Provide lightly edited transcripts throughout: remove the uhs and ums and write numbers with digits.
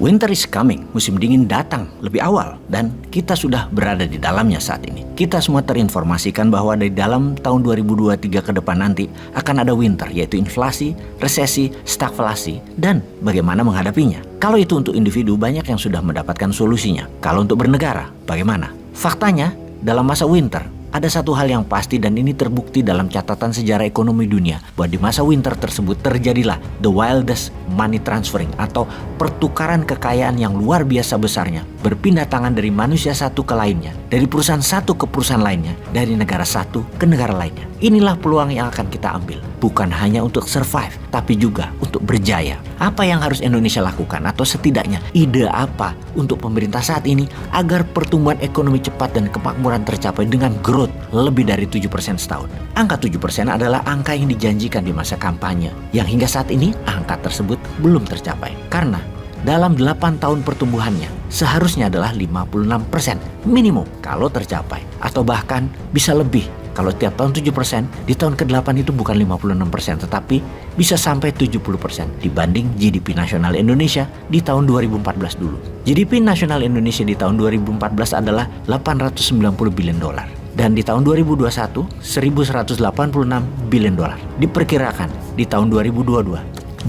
Winter is coming, musim dingin datang lebih awal dan kita sudah berada di dalamnya saat ini. Kita semua terinformasikan bahwa di dalam tahun 2023 ke depan nanti akan ada winter, yaitu inflasi, resesi, stagflasi, dan bagaimana menghadapinya. Kalau itu untuk individu, banyak yang sudah mendapatkan solusinya. Kalau untuk bernegara, bagaimana? Faktanya, dalam masa winter, ada satu hal yang pasti dan ini terbukti dalam catatan sejarah ekonomi dunia bahwa di masa winter tersebut terjadilah the wildest money transferring atau pertukaran kekayaan yang luar biasa besarnya berpindah tangan dari manusia satu ke lainnya, dari perusahaan satu ke perusahaan lainnya, dari negara satu ke negara lainnya. Inilah peluang yang akan kita ambil, bukan hanya untuk survive tapi juga untuk berjaya. Apa yang harus Indonesia lakukan atau setidaknya ide apa untuk pemerintah saat ini agar pertumbuhan ekonomi cepat dan kemakmuran tercapai dengan growth lebih dari 7% setahun. Angka 7% adalah angka yang dijanjikan di masa kampanye, yang hingga saat ini angka tersebut belum tercapai. Karena dalam 8 tahun pertumbuhannya seharusnya adalah 56% minimum kalau tercapai, atau bahkan bisa lebih. Kalau tiap tahun 7%, di tahun ke-8 itu bukan 56%, tetapi bisa sampai 70% dibanding GDP nasional Indonesia di tahun 2014 dulu. GDP nasional Indonesia di tahun 2014 adalah 890 billion dolar. Dan di tahun 2021, 1.186 billion dolar. Diperkirakan di tahun 2022,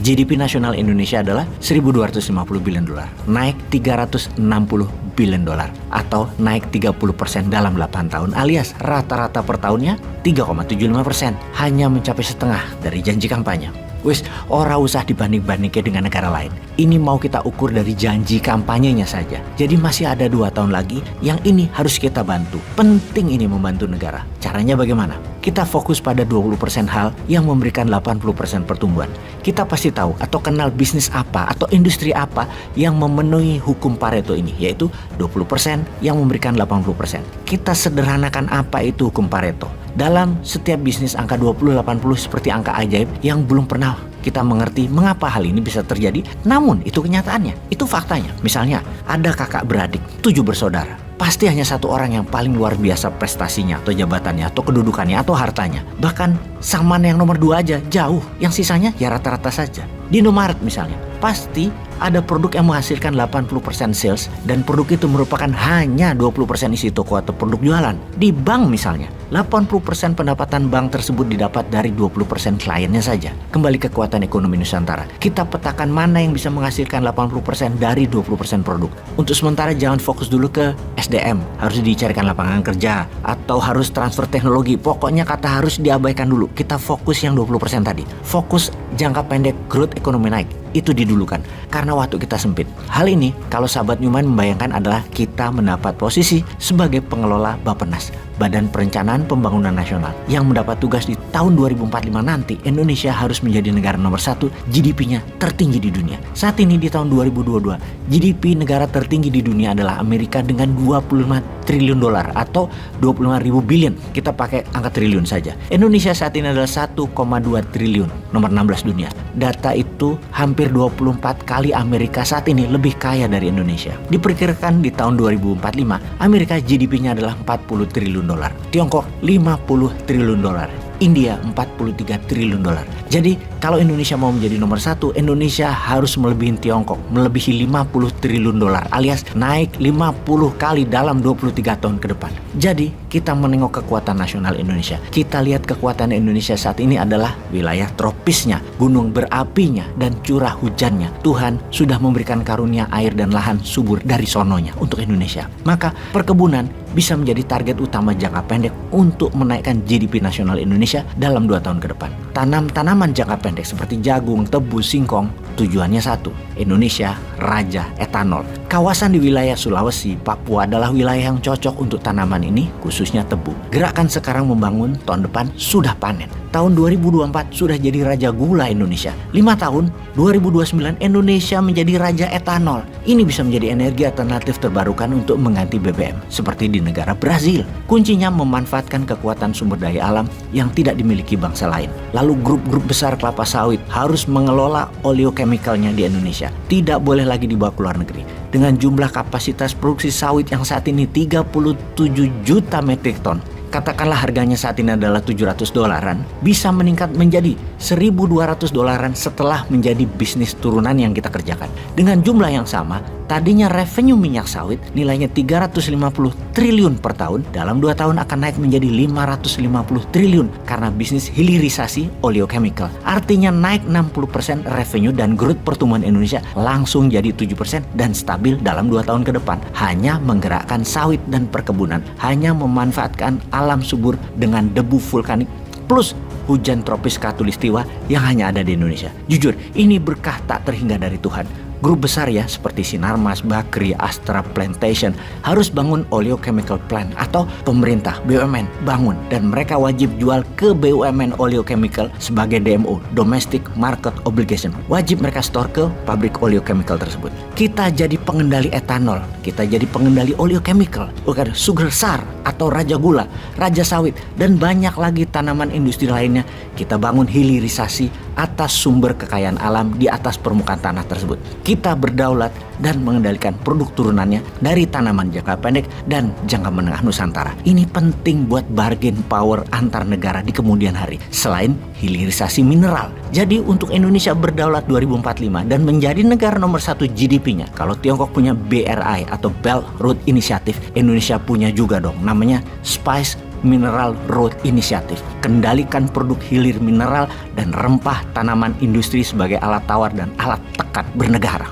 GDP nasional Indonesia adalah 1.250 billion dolar, naik 360 billion dolar atau naik 30% dalam 8 tahun, alias rata-rata per tahunnya 3,75%, hanya mencapai setengah dari janji kampanye. Wis, ora usah dibanding-bandingkan dengan negara lain. Ini mau kita ukur dari janji kampanyenya saja. Jadi masih ada 2 tahun lagi yang ini harus kita bantu. Penting ini membantu negara. Caranya bagaimana? Kita fokus pada 20% hal yang memberikan 80% pertumbuhan. Kita pasti tahu atau kenal bisnis apa atau industri apa yang memenuhi hukum Pareto ini, yaitu 20% yang memberikan 80%. Kita sederhanakan apa itu hukum Pareto. Dalam setiap bisnis angka 20-80 seperti angka ajaib yang belum pernah kita mengerti mengapa hal ini bisa terjadi. Namun itu kenyataannya, itu faktanya. Misalnya ada kakak beradik, 7 bersaudara. Pasti hanya satu orang yang paling luar biasa prestasinya atau jabatannya atau kedudukannya atau hartanya. Bahkan sang mana yang nomor 2 aja jauh, yang sisanya ya rata-rata saja. Di Indomaret misalnya, pasti ada produk yang menghasilkan 80% sales dan produk itu merupakan hanya 20% isi toko atau produk jualan. Di bank misalnya, 80% pendapatan bank tersebut didapat dari 20% kliennya saja. Kembali ke kekuatan ekonomi Nusantara. Kita petakan mana yang bisa menghasilkan 80% dari 20% produk. Untuk sementara jangan fokus dulu ke SDM, harus dicarikan lapangan kerja atau harus transfer teknologi. Pokoknya kata harus diabaikan dulu. Kita fokus yang 20% tadi. Fokus jangka pendek growth ekonomi naik. Itu didulukan karena waktu kita sempit. Hal ini kalau sahabat Newman membayangkan adalah kita mendapat posisi sebagai pengelola Bappenas, Badan Perencanaan Pembangunan Nasional, yang mendapat tugas di tahun 2045 nanti Indonesia harus menjadi negara nomor 1 GDP-nya tertinggi di dunia. Saat ini di tahun 2022 GDP negara tertinggi di dunia adalah Amerika dengan 25 triliun dolar atau 25.000 billion. Kita pakai angka triliun saja. Indonesia saat ini adalah 1,2 triliun, nomor 16 dunia. Data itu hampir 24 kali Amerika saat ini lebih kaya dari Indonesia. Diperkirakan di tahun 2045 Amerika GDP-nya adalah 40 triliun dolar, Tiongkok 50 triliun dolar, India 43 triliun dolar. Jadi kalau Indonesia mau menjadi nomor 1, Indonesia harus melebihi Tiongkok, melebihi 50 triliun dolar, alias naik 50 kali dalam 23 tahun ke depan. Jadi kita menengok kekuatan nasional Indonesia. Kita lihat kekuatan Indonesia saat ini adalah wilayah tropisnya, gunung berapinya, dan curah hujannya. Tuhan sudah memberikan karunia air dan lahan subur dari sononya untuk Indonesia. Maka perkebunan bisa menjadi target utama jangka pendek untuk menaikkan GDP nasional Indonesia dalam 2 tahun ke depan. Tanam tanaman jangka pendek seperti jagung, tebu, singkong, tujuannya satu, Indonesia raja etanol. Kawasan di wilayah Sulawesi, Papua adalah wilayah yang cocok untuk tanaman ini, khususnya tebu. Gerakan sekarang membangun, tahun depan sudah panen. Tahun 2024 sudah jadi raja gula Indonesia. 5 tahun, 2029 Indonesia menjadi raja etanol. Ini bisa menjadi energi alternatif terbarukan untuk mengganti BBM, seperti di negara Brazil. Kuncinya memanfaatkan kekuatan sumber daya alam yang tidak dimiliki bangsa lain. Lalu grup-grup besar kelapa sawit harus mengelola oleochemicalnya di Indonesia. Tidak boleh lagi dibawa ke luar negeri. Dengan jumlah kapasitas produksi sawit yang saat ini 37 juta metrik ton, katakanlah harganya saat ini adalah $700, bisa meningkat menjadi $1.200 setelah menjadi bisnis turunan yang kita kerjakan. Dengan jumlah yang sama, tadinya revenue minyak sawit nilainya 350 triliun per tahun, dalam 2 tahun akan naik menjadi 550 triliun karena bisnis hilirisasi oleochemical. Artinya naik 60% revenue dan growth pertumbuhan Indonesia langsung jadi 7% dan stabil dalam 2 tahun ke depan. Hanya menggerakkan sawit dan perkebunan, hanya memanfaatkan alam subur dengan debu vulkanik plus hujan tropis khatulistiwa yang hanya ada di Indonesia. Jujur, ini berkah tak terhingga dari Tuhan. Grup besar ya seperti Sinarmas, Bakri, Astra, Plantation harus bangun oleochemical plant atau pemerintah BUMN bangun dan mereka wajib jual ke BUMN oleochemical sebagai DMO, Domestic Market Obligation. Wajib mereka store ke pabrik oleochemical tersebut. Kita jadi pengendali etanol, kita jadi pengendali oleochemical, bukan sugar sar atau raja gula, raja sawit dan banyak lagi tanaman industri lainnya. Kita bangun hilirisasi atas sumber kekayaan alam di atas permukaan tanah tersebut. Kita berdaulat dan mengendalikan produk turunannya dari tanaman jangka pendek dan jangka menengah Nusantara. Ini penting buat bargain power antar negara di kemudian hari. Selain hilirisasi mineral. Jadi untuk Indonesia berdaulat 2045 dan menjadi negara nomor 1 GDP-nya. Kalau Tiongkok punya BRI atau Belt Road Initiative, Indonesia punya juga dong. Namanya Spice Mineral Road Initiative. Kendalikan produk hilir mineral dan rempah tanaman industri sebagai alat tawar dan alat tekan bernegara.